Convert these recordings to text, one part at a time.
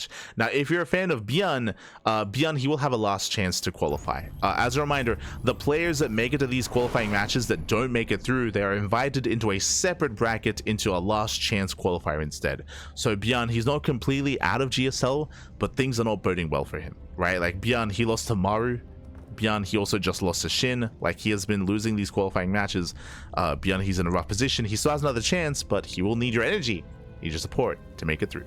match. Now, if you're a fan of Bjorn, he will have a last chance to qualify. As a reminder, the players that make it to these qualifying matches that don't make it through, they are invited into a separate bracket into a last chance qualifier instead. So Bjorn, he's not completely out of GSL, but things are not boding well for him, right? Like Bjorn, he lost to Maru. Bjorn, he also just lost to Shin. Like, he has been losing these qualifying matches. Bjorn, he's in a rough position. He still has another chance, but he will need your energy, need your support to make it through.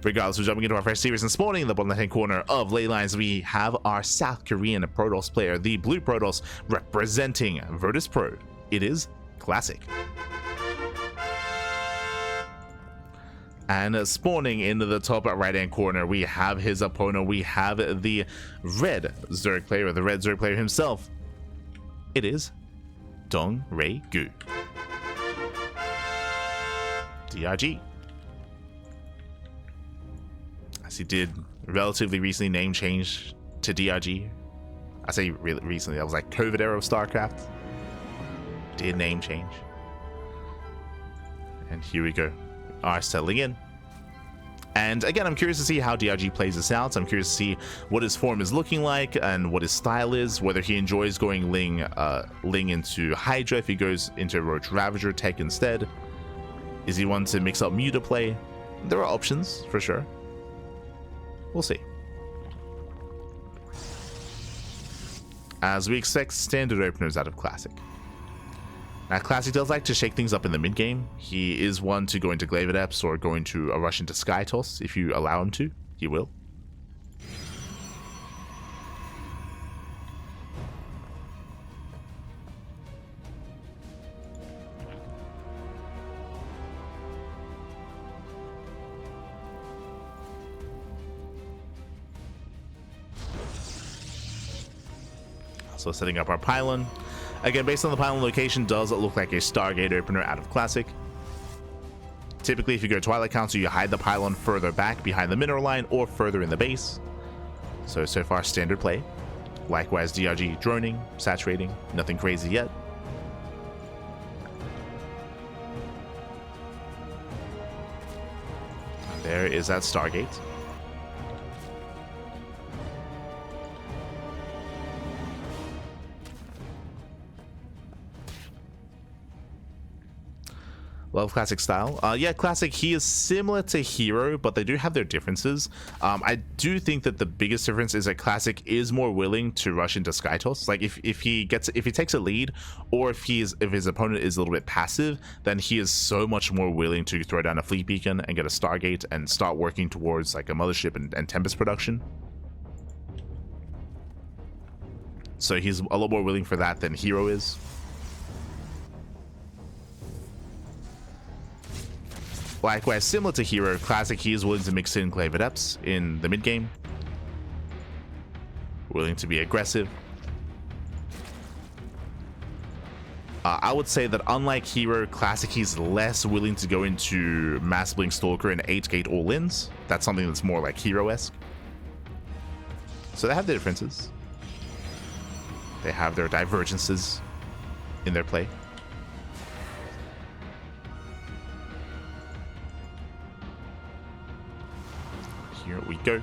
Regardless, we're jumping into our first series and spawning in the bottom left-hand corner of ley lines. We have our South Korean Protoss player, the Blue Protoss, representing Virtus Pro. It is Classic. And spawning into the top right-hand corner, we have his opponent. We have the red Zerg player, the red Zerg player himself. It is Dong Rei Gu. DRG. As he did relatively recently name change to DRG. I say really recently, that was like COVID era of StarCraft. Did name change. And here we go. Are settling in. And again, I'm curious to see how DRG plays this out. I'm curious to see what his form is looking like and what his style is, whether he enjoys going Ling into Hydra, if he goes into Roach Ravager tech instead. Is he one to mix up Muta play? There are options for sure. We'll see. As we expect standard openers out of Classic. Now, Classic does like to shake things up in the mid game. He is one to go into Glaive Adepts or go into a rush into Sky Toss. If you allow him to, he will. So setting up our pylon. Again, based on the pylon location, does look like a Stargate opener out of Classic. Typically, if you go Twilight Council, you hide the pylon further back behind the mineral line or further in the base. So far, standard play. Likewise, DRG droning, saturating, nothing crazy yet. And there is that Stargate. Love Classic style. Yeah, Classic, he is similar to Hero, but they do have their differences. I do think that the biggest difference is that Classic is more willing to rush into Sky Toss. Like if he takes a lead, or if his opponent is a little bit passive, then he is so much more willing to throw down a Fleet Beacon and get a Stargate and start working towards like a Mothership and Tempest production. So he's a lot more willing for that than Hero is. Likewise, similar to Hero, Classic, he is willing to mix in Glaive Adepts in the mid game. Willing to be aggressive. I would say that unlike Hero, Classic, he's less willing to go into Mass Blink Stalker and 8-gate all-ins. That's something that's more like Hero-esque. So they have their differences. They have their divergences in their play. Here we go.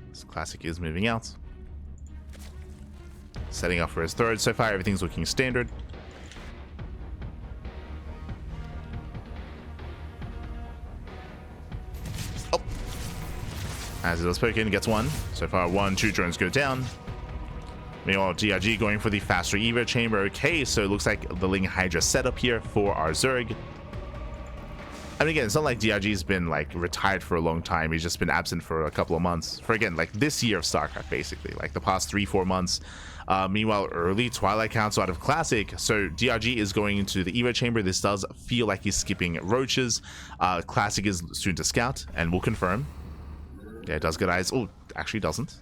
This Classic is moving out. Setting up for his third. So far, everything's looking standard. Oh! As it was spoken, gets one. So far, 2 drones go down. Meanwhile, DRG going for the faster Evo chamber. Okay, so it looks like the Ling Hydra setup here for our Zerg. I mean, again, it's not like DRG's been like retired for a long time. He's just been absent for a couple of months. For again, like this year of StarCraft, basically, like the past 3-4 months. Meanwhile, early Twilight Council out of Classic. So DRG is going into the Evo chamber. This does feel like he's skipping Roaches. Classic is soon to scout, and we'll confirm. Yeah, it does get eyes. Oh, actually doesn't.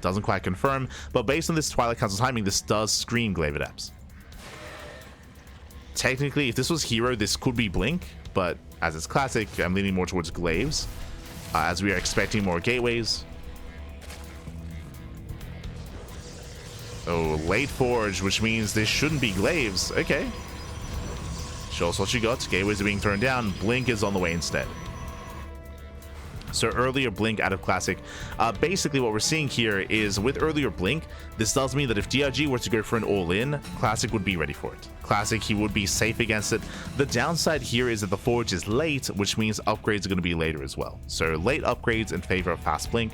Doesn't quite confirm. But based on this Twilight Council timing, this does scream Glaive Adepts. Technically, if this was Hero, this could be Blink, but as it's Classic, I'm leaning more towards Glaives, as we are expecting more gateways. Oh, late Forge, which means this shouldn't be Glaives. Okay. Show us what you got. Gateways are being thrown down. Blink is on the way instead. So earlier Blink out of Classic. Basically what we're seeing here is with earlier Blink, this tells me that if DRG were to go for an all-in, Classic would be ready for it. Classic, he would be safe against it. The downside here is that the Forge is late, which means upgrades are going to be later as well. So late upgrades in favor of fast Blink.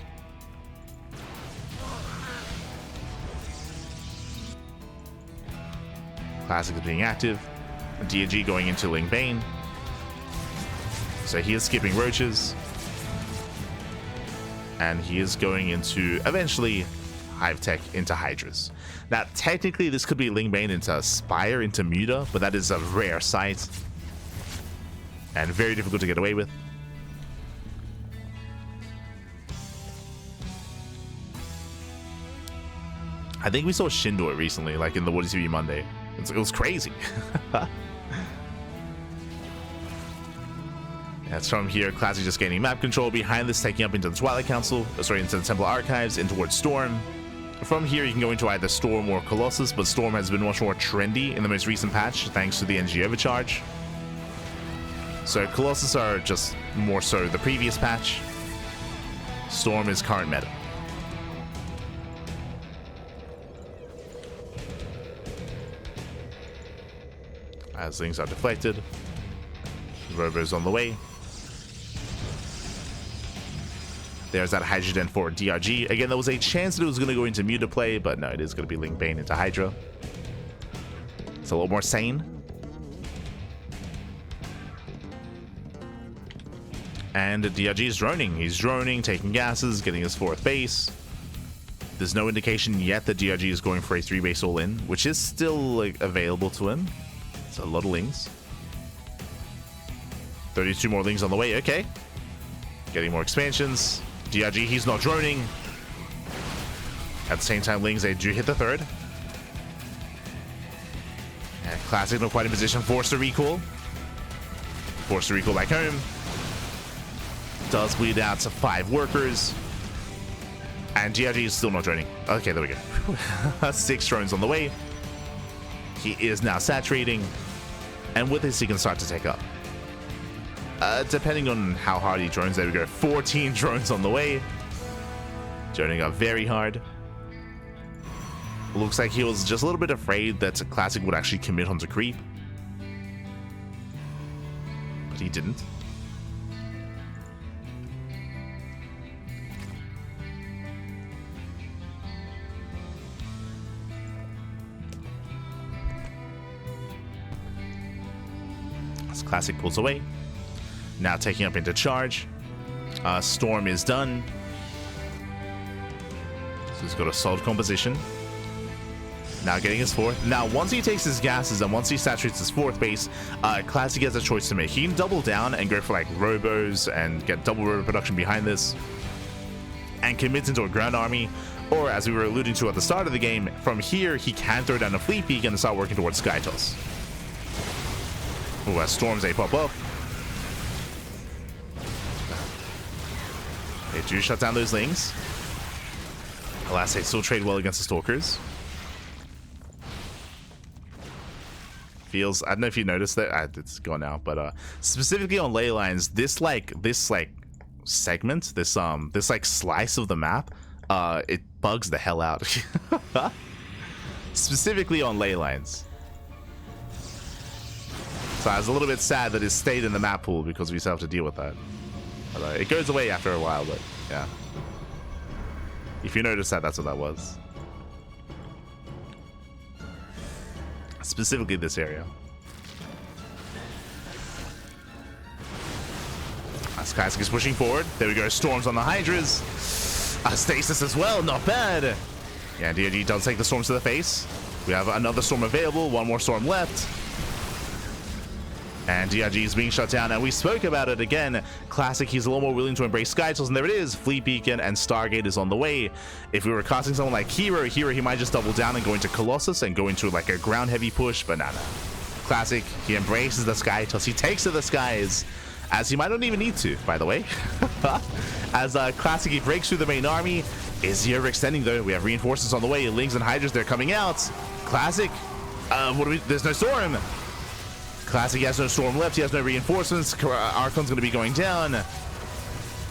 Classic is being active. DRG going into Ling Bane. So he is skipping roaches. And he is going into, eventually, Hive Tech into Hydras. Now, technically, this could be Ling Bane into Spire, into Muta, but that is a rare sight. And very difficult to get away with. I think we saw Shin do it recently, like in the Woody TV Monday. It was crazy. That's from here. Classic just gaining map control. Behind this, taking up into the Twilight Council. Sorry, into the Temple Archives, in towards Storm. From here, you can go into either Storm or Colossus, but Storm has been much more trendy in the most recent patch, thanks to the NG overcharge. So Colossus are just more so the previous patch. Storm is current meta. As things are deflected. Robo's on the way. There's that Hydra for DRG. Again, there was a chance that it was going to go into Muta play, but no, it is going to be Ling Bane into Hydra. It's a little more sane. And DRG is droning. He's droning, taking gases, getting his 4th base. There's no indication yet that DRG is going for a 3-base all-in, which is still like available to him. It's a lot of Lings. 32 more Lings on the way. Okay. Getting more expansions. DRG, he's not droning. At the same time, Lings, they do hit the 3rd. And Classic not quite in position. Forced to recall. Forced to recall back home. Does bleed out to 5 workers. And DRG is still not droning. Okay, there we go. 6 drones on the way. He is now saturating. And with this, he can start to take up. Depending on how hard he drones, there we go. 14 drones on the way. Droning up very hard. Looks like he was just a little bit afraid that Classic would actually commit onto creep. But he didn't. As Classic pulls away. Now taking up into charge. Storm is done. So he's got a solid composition. Now getting his 4th. Now once he takes his gases and once he saturates his 4th base, Classic has a choice to make. He can double down and go for like robos and get double robo production behind this. And commits into a ground army. Or as we were alluding to at the start of the game, from here he can throw down a fleet peak and start working towards Sky Toss. Ooh, as Storms they pop up. They do shut down those Lings. Alas, they still trade well against the Stalkers. Feels, I don't know if you noticed that, it's gone now, but specifically on ley lines, this segment, this like slice of the map, it bugs the hell out. Specifically on ley lines. So I was a little bit sad that it stayed in the map pool because we still have to deal with that. It goes away after a while, but yeah. If you notice that, that's what that was. Specifically this area. As Classic is pushing forward. There we go. Storms on the Hydras. Stasis as well. Not bad. Yeah, DRG does take the Storms to the face. We have another Storm available. One more Storm left. And DRG is being shut down, and we spoke about it again. Classic, he's a little more willing to embrace Sky Tools, and there it is. Fleet Beacon and Stargate is on the way. If we were casting someone like Hero, he might just double down and go into Colossus and go into like a ground heavy push, but nah. Classic, he embraces the Sky Tools. He takes to the skies, as he might not even need to, by the way. As Classic, he breaks through the main army. Is he overextending though? We have reinforcements on the way. Lings and Hydras, they're coming out. Classic, there's no Storm. Classic has no Storm left. He has no reinforcements. Archon's going to be going down.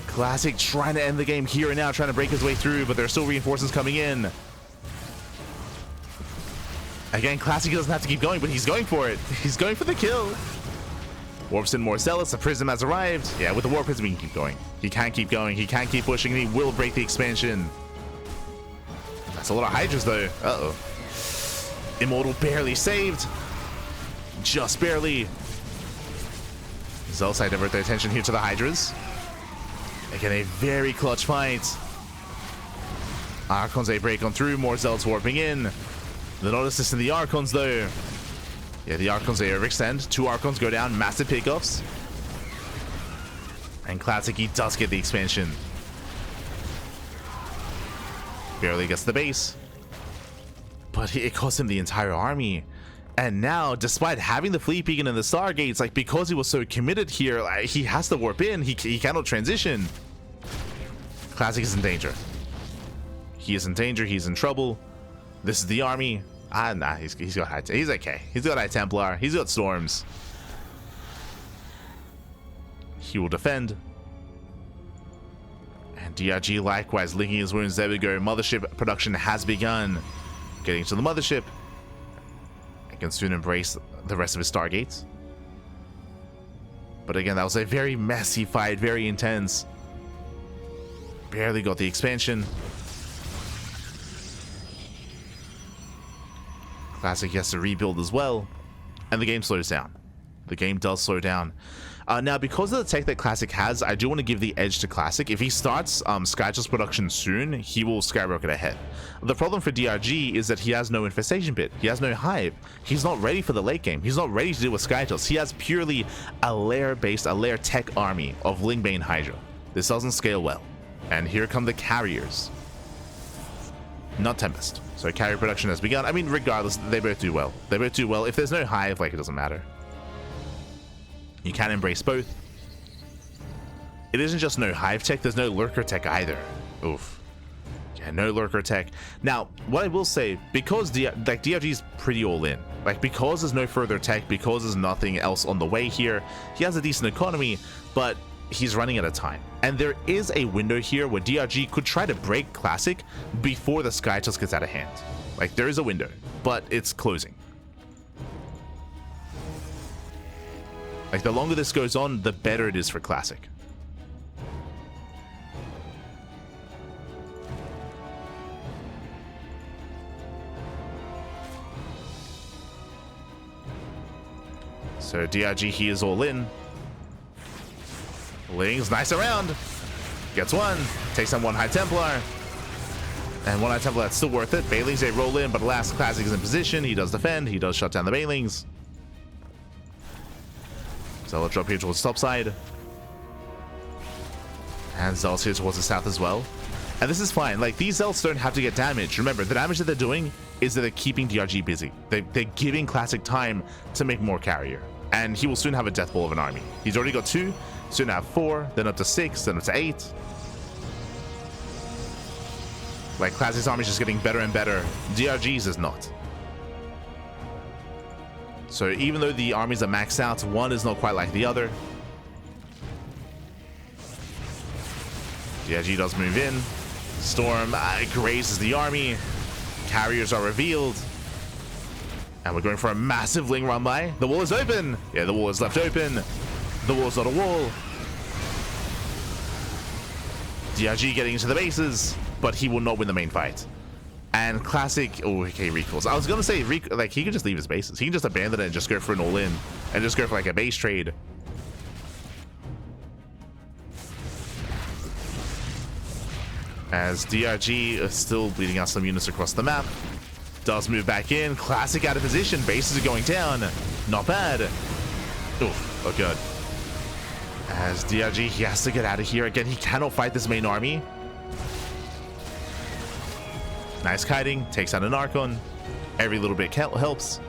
Classic trying to end the game here and now, trying to break his way through, but there's still reinforcements coming in. Again, Classic doesn't have to keep going, but he's going for it. He's going for the kill. Warps in more zealots. The Prism has arrived. Yeah, with the Warp Prism, he can keep going. He can keep going. He can keep pushing. He will break the expansion. That's a lot of Hydras, though. Uh-oh. Immortal barely saved. Just barely. Zealots divert their attention here to the Hydras. Again, a very clutch fight. Archons, a break on through. More Zealots warping in. They're not assisting the Archons, though. Yeah, the Archons, they overextend. 2 Archons go down. Massive pickoffs. And Classic, he does get the expansion. Barely gets the base. But it cost him the entire army. And now, despite having the Fleet Beacon and the Stargates, like, because he was so committed here, like, he has to warp in. He cannot transition. Classic is in danger. He is in danger. He's in trouble. This is the army. Nah, he's got high. He's okay. He's got High Templar. He's got Storms. He will defend. And DRG likewise licking his wounds. There we go. Mothership production has begun. Getting to the mothership. And can soon embrace the rest of his Stargates. But again, that was a very messy fight. Very intense. Barely got the expansion. Classic has to rebuild as well, and the game slows down. The game does slow down. Now, because of the tech that Classic has, I do want to give the edge to Classic. If he starts Skytrust production soon, he will skyrocket ahead. The problem for DRG is that he has no Infestation Pit. He has no Hive. He's not ready for the late game. He's not ready to deal with Skytrust. He has purely a lair-based, a lair tech army of Lingbane Hydra. This doesn't scale well. And here come the carriers. Not Tempest. So carrier production has begun. I mean, regardless, they both do well. They both do well. If there's no Hive, like, it doesn't matter. You can embrace both. It isn't just no Hive tech, there's no Lurker tech either. Oof. Yeah, no Lurker tech. Now, what I will say, because DRG is pretty all in. Like, because there's no further tech, because there's nothing else on the way here, he has a decent economy, but he's running out of time. And there is a window here where DRG could try to break Classic before the Skytrust gets out of hand. Like, there is a window, but it's closing. Like, the longer this goes on, the better it is for Classic. So DRG, he is all in. Lings, nice around. Gets one. Takes on one High Templar. And one High Templar, that's still worth it. Bailings, they roll in, but alas, Classic is in position. He does defend. He does shut down the Bailings. Zealot drop here towards the top side. And Zealots here towards the south as well. And this is fine. Like, these Zealots don't have to get damage. Remember, the damage that they're doing is that they're keeping DRG busy. They're giving Classic time to make more carrier. And he will soon have a death ball of an army. He's already got 2. Soon have 4, then up to 6, then up to 8. Like, Classic's army is just getting better and better. DRG's is not. So even though the armies are maxed out, one is not quite like the other. DRG does move in. Storm grazes the army. Carriers are revealed. And we're going for a massive Ling run by. The wall is open. Yeah, the wall is left open. The wall's not a wall. DRG getting into the bases, but he will not win the main fight. And Classic, oh, okay, recalls. I was gonna say, like, he could just leave his bases. He can just abandon it and just go for an all-in, and just go for like a base trade. As DRG is still bleeding out some units across the map. Does move back in. Classic out of position. Bases are going down. Not bad. Oof, oh good. As DRG, he has to get out of here. Again, he cannot fight this main army. Nice kiting. Takes out an Archon. Every little bit helps.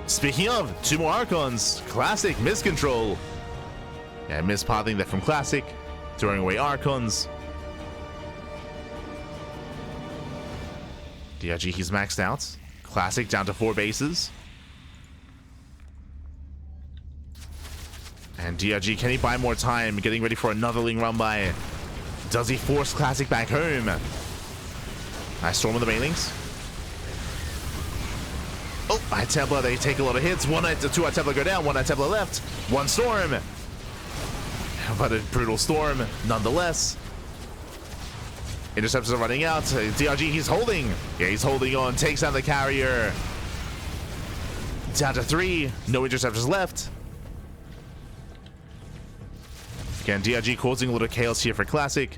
Speaking of, 2 more Archons. Classic miscontrol. Yeah, mispathing that from Classic. Throwing away Archons. DRG, he's maxed out. Classic down to 4 bases. And DRG, can he buy more time? Getting ready for another Ling run by. Does he force Classic back home? Nice storm of the Banelings. Oh, High Templar, they take a lot of hits. Two High Templar go down, one High Templar left. One storm. But a brutal storm, nonetheless. Interceptors are running out. DRG, he's holding. Yeah, he's holding on. Takes down the carrier. Down to 3. No interceptors left. Again, DRG causing a little chaos here for Classic.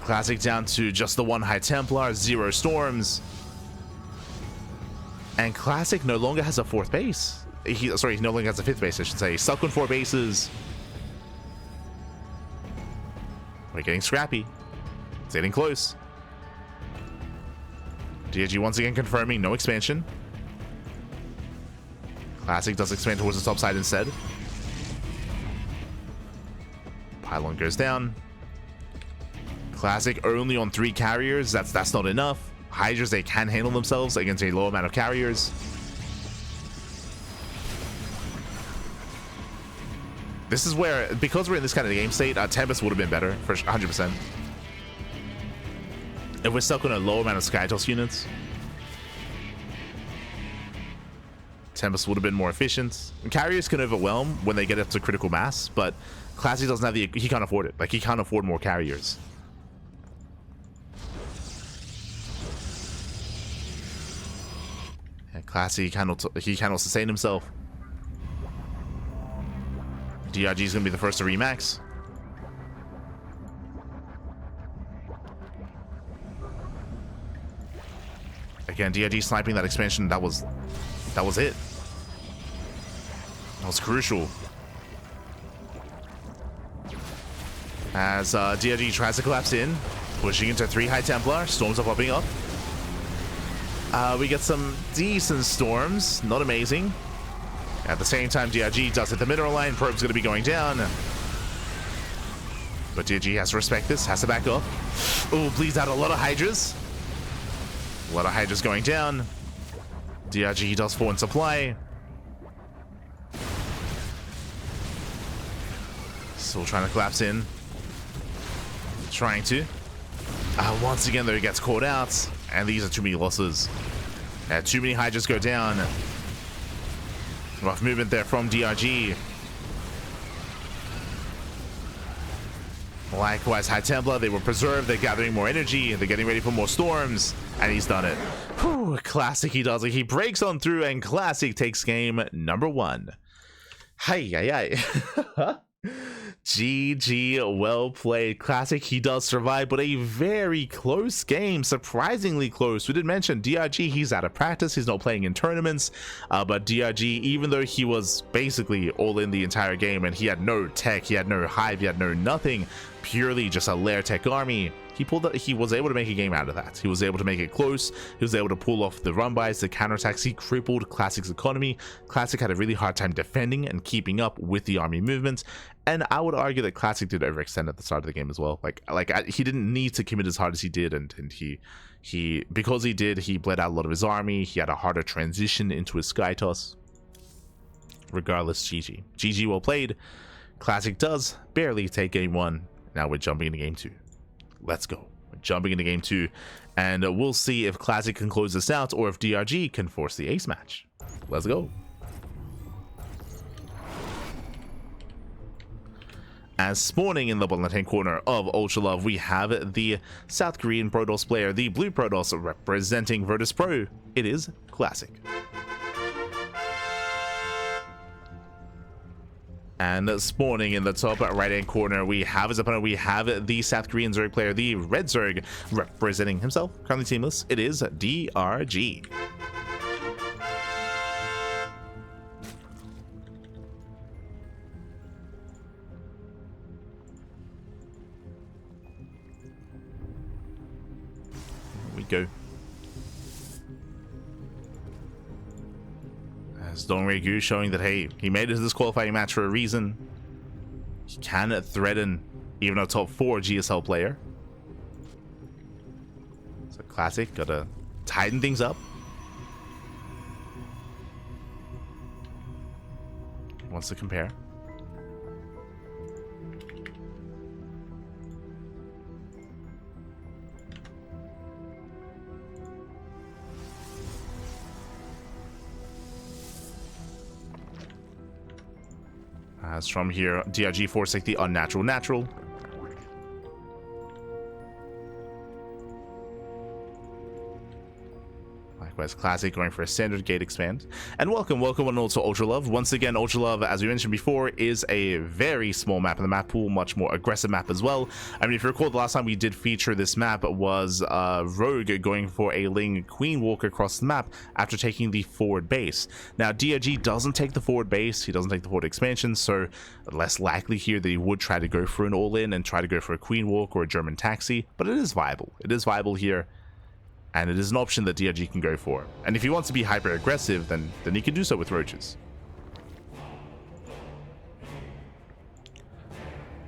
Classic down to just the 1 High Templar, 0 storms. And Classic no longer has a 4th base. He no longer has a 5th base, I should say. He's stuck on 4 bases. We're getting scrappy. It's getting close. DRG once again confirming no expansion. Classic does expand towards the top side instead. Pylon goes down. Classic only on 3 carriers. That's not enough. Hydras, they can handle themselves against a low amount of carriers. This is where, because we're in this kind of game state, Tempest would have been better for 100%. If we're stuck on a low amount of Skytoss units, Tempest would have been more efficient. And carriers can overwhelm when they get up to critical mass, but Classic doesn't have he can't afford it. Like, he can't afford more carriers. And Classic, he cannot sustain himself. DRG is going to be the first to remax. Again, DRG sniping that expansion, that was it. That was crucial. As DRG tries to collapse in, pushing into 3 High Templar, storms are popping up. We get some decent storms, not amazing. At the same time, DRG does hit the mineral line. Probe's going to be going down. But DRG has to respect this, has to back up. Oh, bleeds out a lot of Hydras. A lot of Hydras going down. DRG does 4 in supply. Still trying to collapse in. Trying to. Once again, though, he gets caught out. And these are too many losses. Too many Hydras go down. Rough movement there from DRG. Likewise, High Templar, they were preserved. They're gathering more energy. They're getting ready for more storms. And he's done it. Whew, Classic, he does it. He breaks on through, and Classic takes game number 1. Hi. GG, well played. Classic, he does survive, but a very close game, surprisingly close. We did mention DRG, he's out of practice, he's not playing in tournaments, but DRG, even though he was basically all in the entire game and he had no tech, he had no hive, he had no nothing, purely just a lair tech army, he was able to make a game out of that. He was able to make it close. He was able to pull off the run-bys, the counterattacks. He crippled Classic's economy. Classic had a really hard time defending and keeping up with the army movement. And I would argue that Classic did overextend at the start of the game as well. He didn't need to commit as hard as he did, and because he did, he bled out a lot of his army. He had a harder transition into his Skytoss. Regardless, GG. GG, well played. Classic does barely take game 1. Now we're jumping into game 2. Let's go. We're jumping into game 2, and we'll see if Classic can close this out or if DRG can force the ace match. Let's go. As spawning in the bottom left hand corner of Ultra Love, we have the South Korean Protoss player, the blue Protoss representing Virtus Pro. It is Classic. And spawning in the top right hand corner, we have his opponent. We have the South Korean Zerg player, the red Zerg, representing himself, currently teamless. It is DRG. Here we go. As Dongregyu showing that, hey, he made it to this qualifying match for a reason. He can threaten even a top 4 GSL player. So Classic, gotta tighten things up. Wants to compare. As from here, DRG forcing the unnatural natural. Likewise, Classic going for a standard gate expand. And welcome and also Ultra Love. Once again, Ultra Love, as we mentioned before, is a very small map in the map pool, much more aggressive map as well. I mean, if you recall, the last time we did feature this map was Rogue going for a Ling Queen walk across the map after taking the forward base. Now, DRG doesn't take the forward base, he doesn't take the forward expansion, so less likely here that he would try to go for an all-in and try to go for a Queen walk or a German taxi, but it is viable. It is viable here. And it is an option that DRG can go for. And if he wants to be hyper aggressive, then he can do so with roaches.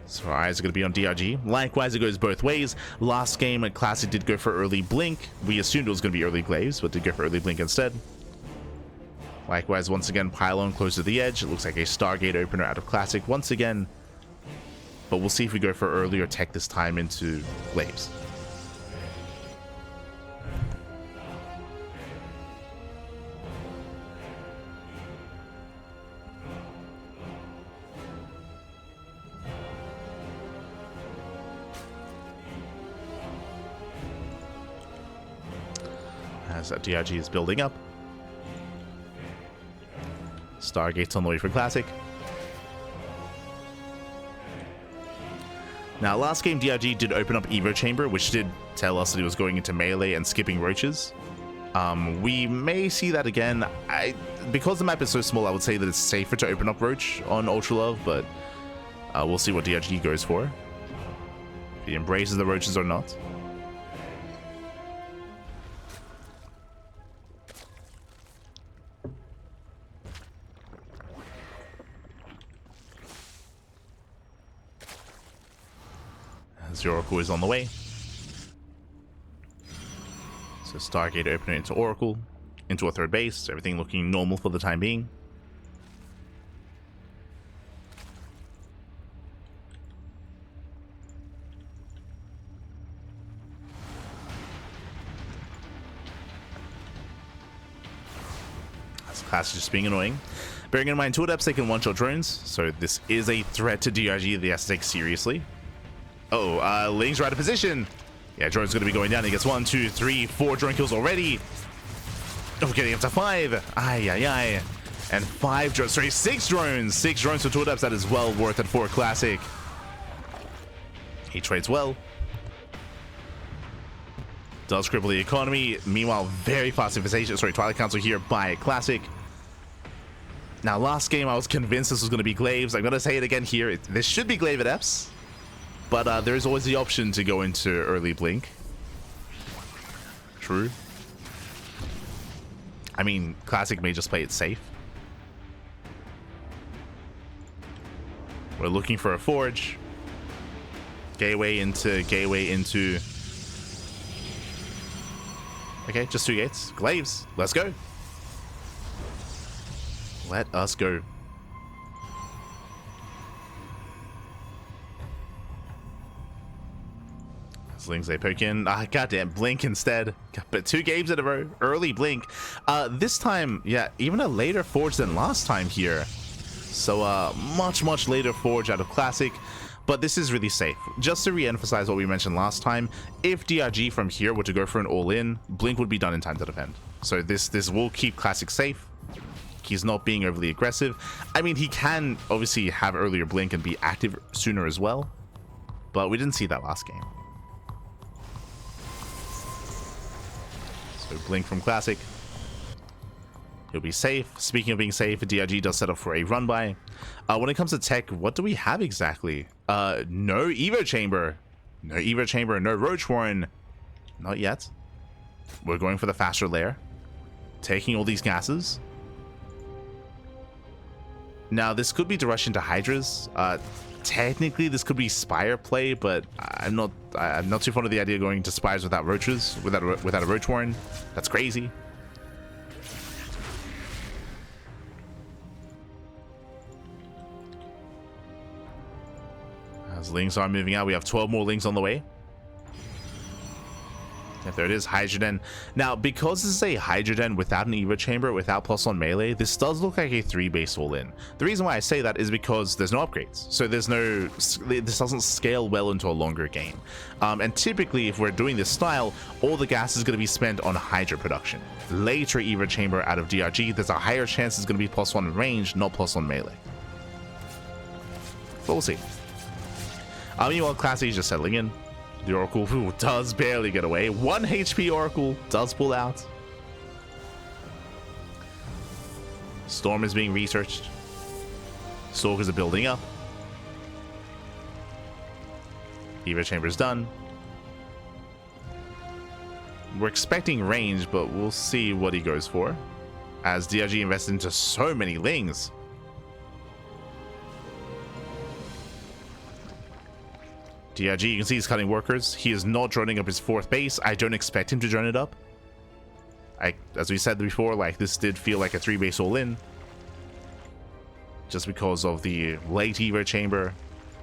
So our eyes are going to be on DRG. Likewise, it goes both ways. Last game, Classic did go for early blink. We assumed it was going to be early glaives, but did go for early blink instead. Likewise, once again, pylon close to the edge. It looks like a Stargate opener out of Classic once again. But we'll see if we go for early or tech this time into glaives. As that DRG is building up. Stargate's on the way for Classic. Now, last game DRG did open up Evo Chamber, which did tell us that he was going into melee and skipping roaches. We may see that again. Because the map is so small, I would say that it's safer to open up Roach on Ultra Love, but we'll see what DRG goes for. If he embraces the roaches or not. The Oracle is on the way. So Stargate opener into Oracle, into a third base, everything looking normal for the time being. That's Class just being annoying. Bearing in mind, two adepts, they can one-shot drones, so this is a threat to DRG that he has to take seriously. Oh, Ling's right of position. Yeah, drone's going to be going down. He gets 1, 2, 3, 4 drone kills already. Oh, getting up to 5. Ay. And 5 drones. Sorry, 6 drones. 6 drones for two adepts. That is well worth it for a Classic. He trades well. Does cripple the economy. Meanwhile, very fast invitation. Sorry, Twilight Council here by Classic. Now, last game, I was convinced this was going to be glaives. I'm going to say it again here. This should be glaive adepts. But there's always the option to go into early blink. True. I mean, Classic may just play it safe. We're looking for a forge. Gateway into... Okay, just 2 gates. Glaives. Let's go. Let us go. Slings they poke in. Goddamn, blink instead. But 2 games in a row. Early blink. This time, yeah, even a later forge than last time here. So much later forge out of Classic. But this is really safe. Just to re-emphasize what we mentioned last time, if DRG from here were to go for an all-in, blink would be done in time to defend. So this will keep Classic safe. He's not being overly aggressive. I mean, he can obviously have earlier blink and be active sooner as well. But we didn't see that last game. So blink from Classic. He'll be safe. Speaking of being safe, DRG does set up for a run by. When it comes to tech, what do we have exactly? No Evo Chamber. No Evo Chamber, no Roach Warren. Not yet. We're going for the faster layer. Taking all these gases. Now, this could be to rush into Hydras. Technically, this could be Spire play, but I'm not too fond of the idea of going to Spires without Roaches, without a Roach Warren. That's crazy. As Lings are moving out, we have 12 more Lings on the way. And there it is, Hydrogen. Now, because this is a Hydrogen without an Evo Chamber, without +1 melee, this does look like a 3-base all-in. The reason why I say that is because there's no upgrades. So this doesn't scale well into a longer game. And typically, if we're doing this style, all the gas is going to be spent on Hydra production. Later Evo Chamber out of DRG, there's a higher chance it's going to be +1 range, not +1 melee. But we'll see. Meanwhile, Classy is just settling in. The Oracle does barely get away. 1 HP Oracle does pull out. Storm is being researched. Stalkers are building up. Evo Chamber's done. We're expecting range, but we'll see what he goes for, as DRG invested into so many Lings. DRG, you can see he's cutting workers. He is not droning up his 4th base. I don't expect him to drone it up. As we said before, like, this did feel like a 3-base all-in, just because of the late Evo Chamber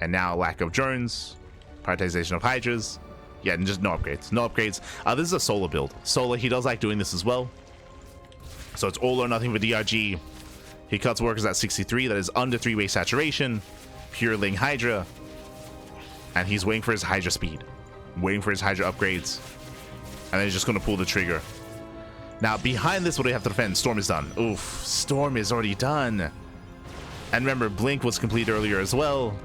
and now lack of drones, prioritization of Hydras. Yeah, and just no upgrades. No upgrades. This is a Solar build. Solar, he does like doing this as well. So it's all or nothing for DRG. He cuts workers at 63. That is under 3-base saturation. Pure Ling Hydra. And he's waiting for his Hydra speed, waiting for his Hydra upgrades, and then he's just going to pull the trigger. Now, behind this, what do we have to defend? Storm is done. Oof, Storm is already done. And remember, Blink was complete earlier as well.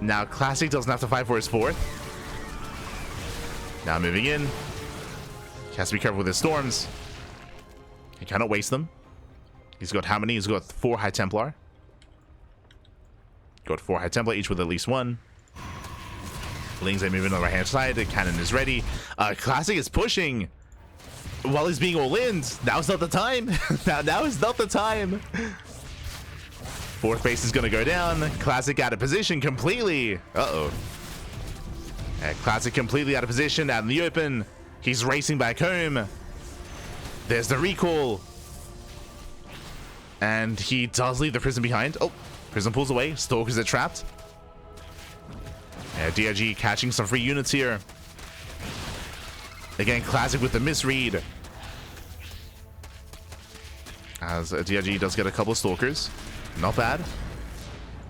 Now, Classic doesn't have to fight for his 4th. Now, moving in. He has to be careful with his Storms. He cannot waste them. He's got how many? He's got 4 High Templar. Got 4 High Templar, each with at least 1. Lings are moving on the right hand side. The cannon is ready. Classic is pushing while he's being all-in. Now is not the time. now is not the time. 4th base is going to go down. Classic out of position completely. Uh-oh. Classic completely out of position, out in the open. He's racing back home. There's the recall. And he does leave the Prism behind. Oh. Prism pulls away. Stalkers are trapped. DRG catching some free units here. Again, Classic with the misread. As DRG does get a couple of Stalkers. Not bad.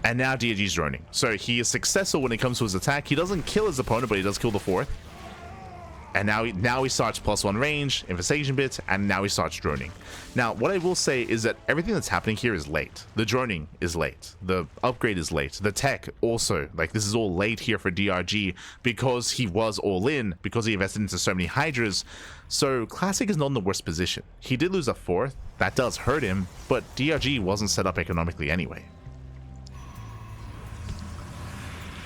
And now DRG's droning. So he is successful when it comes to his attack. He doesn't kill his opponent, but he does kill the 4th. And now he starts +1 range, infestation bit, and now he starts droning. Now, what I will say is that everything that's happening here is late. The droning is late. The upgrade is late. The tech also, like, this is all late here for DRG because he was all in, because he invested into so many Hydras. So Classic is not in the worst position. He did lose a 4th. That does hurt him, but DRG wasn't set up economically anyway.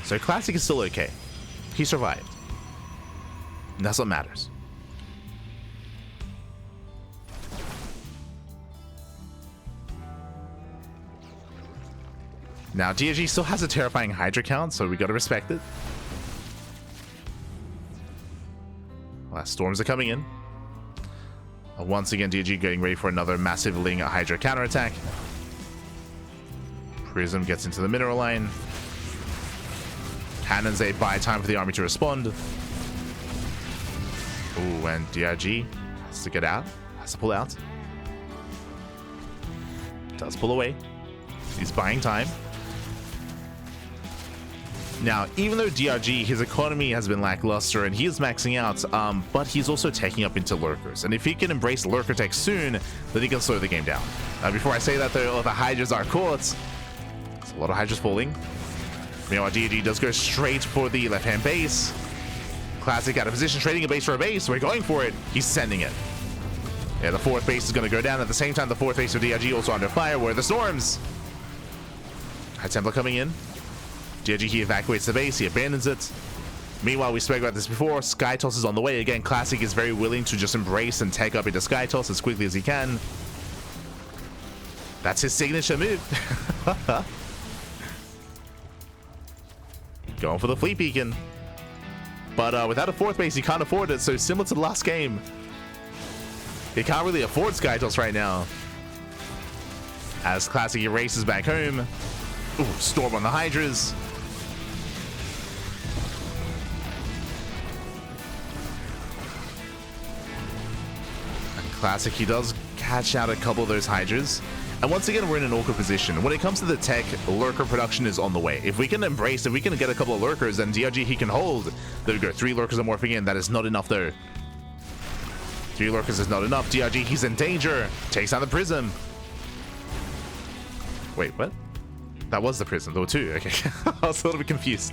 So Classic is still okay. He survived. And that's what matters. Now, DRG still has a terrifying Hydra count, so we gotta respect it. Last Storms are coming in. Once again, DRG getting ready for another massive Ling Hydra counterattack. Prism gets into the mineral line. Cannons, they buy time for the army to respond. Ooh, and DRG has to get out, has to pull out. Does pull away. He's buying time. Now, even though DRG, his economy has been lackluster and he is maxing out, but he's also taking up into lurkers. And if he can embrace lurker tech soon, then he can slow the game down. Before I say that, though, the Hydras are caught. There's a lot of Hydras falling. Meanwhile, DRG does go straight for the left-hand base. Classic out of position, trading a base for a base. We're going for it. He's sending it. Yeah, the 4th base is going to go down. At the same time, the 4th base of DRG also under fire. Where are the Storms? High Templar coming in. DRG, he evacuates the base. He abandons it. Meanwhile, we spoke about this before. Sky Toss is on the way. Again, Classic is very willing to just embrace and take up into Sky Toss as quickly as he can. That's his signature move. Going for the Fleet Beacon. But without a 4th base, he can't afford it. So similar to the last game, he can't really afford Sky Toss right now. As Classic races back home. Ooh, Storm on the Hydras. Classic, he does catch out a couple of those Hydras. And once again, we're in an awkward position. When it comes to the tech, lurker production is on the way. If we can get a couple of lurkers, then DRG he can hold. There we go. 3 lurkers are morphing in. That is not enough though. 3 lurkers is not enough. DRG, he's in danger. Takes out the prism. Wait, what? That was the prism. There were 2. Okay. I was a little bit confused.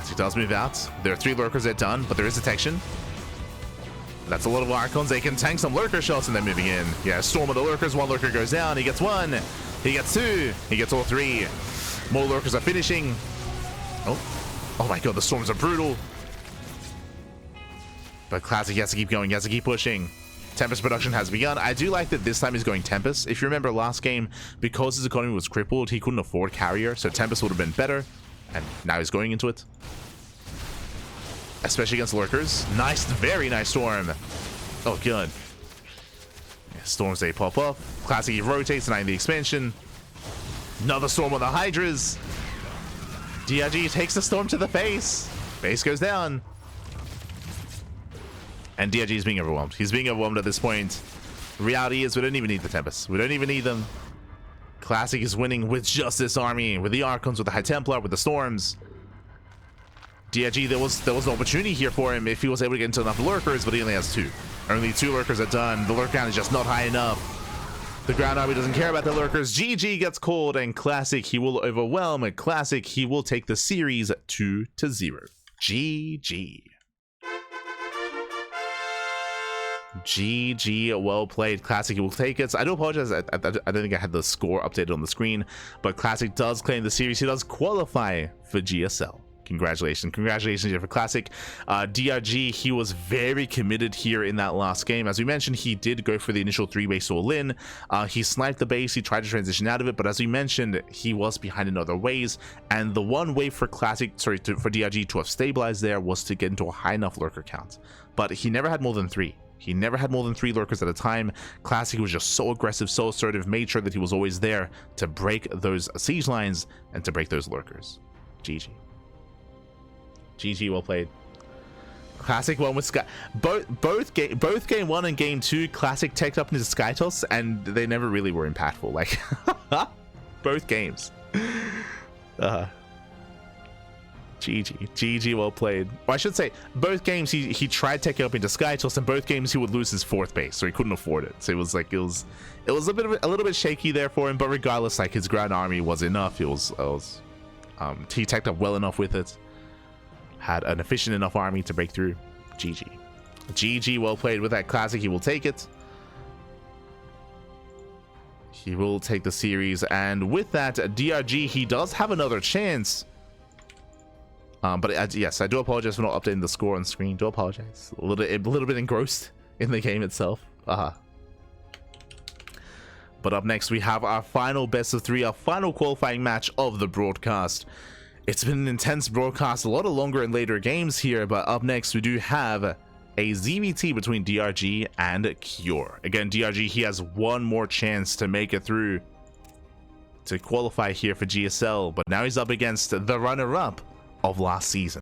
He does move out. There are 3 lurkers that done, but there is detection. That's a lot of Archons. They can tank some lurker shots and then moving in. Yeah, storm of the lurkers. 1 lurker goes down. He gets 1. He gets 2. He gets all 3. More lurkers are finishing. Oh my god, the storms are brutal. But Classic has to keep going. He has to keep pushing. Tempest production has begun. I do like that this time he's going Tempest. If you remember last game, because his economy was crippled, he couldn't afford Carrier, so Tempest would have been better. And now he's going into it. Especially against lurkers. Nice, very nice storm. Oh, good. Yeah, storms, they pop up. Classic, he rotates, denying the expansion. Another storm on the Hydras. DRG takes the storm to the face. Base goes down. And DRG is being overwhelmed. He's being overwhelmed at this point. The reality is we don't even need the Tempest. We don't even need them. Classic is winning with just this army. With the Archons, with the High Templar, with the storms. DRG, there was an opportunity here for him if he was able to get into enough lurkers, but he only has 2. Only 2 lurkers are done. The lurk count is just not high enough. The ground army doesn't care about the lurkers. GG gets called, and Classic, he will overwhelm. And Classic, he will take the series 2-0. GG. GG, well played. Classic, he will take it. So I do apologize. I don't think I had the score updated on the screen, but Classic does claim the series. He does qualify for GSL. Congratulations here for Classic. DRG, he was very committed here in that last game. As we mentioned, he did go for the initial 3-base all-in. He sniped the base, he tried to transition out of it, but as we mentioned, he was behind in other ways, and the one way for for DRG to have stabilized there was to get into a high enough lurker count, but he never had more than 3. He never had more than 3 lurkers at a time. Classic was just so aggressive, so assertive, made sure that he was always there to break those siege lines and to break those lurkers. GG. GG, well played. Classic won with Sky. Both game 1 and game 2, Classic teched up into Skytoss, and they never really were impactful. Like both games. GG, well played. Or I should say, both games he tried taking up into Skytoss, and both games he would lose his 4th base, so he couldn't afford it. So it was like it was a little bit shaky there for him. But regardless, like his ground army was enough. He teched up well enough with it. Had an efficient enough army to break through. GG, well played with that. Classic, he will take it. He will take the series, and with that, DRG, he does have another chance. But yes, I do apologize for not updating the score on screen. Do apologize. A little bit engrossed in the game itself. But up next, we have our final best of 3, our final qualifying match of the broadcast. It's been an intense broadcast, a lot of longer and later games here, but up next we do have a ZVT between DRG and Cure. Again, DRG, he has one more chance to make it through to qualify here for GSL, but now he's up against the runner-up of last season.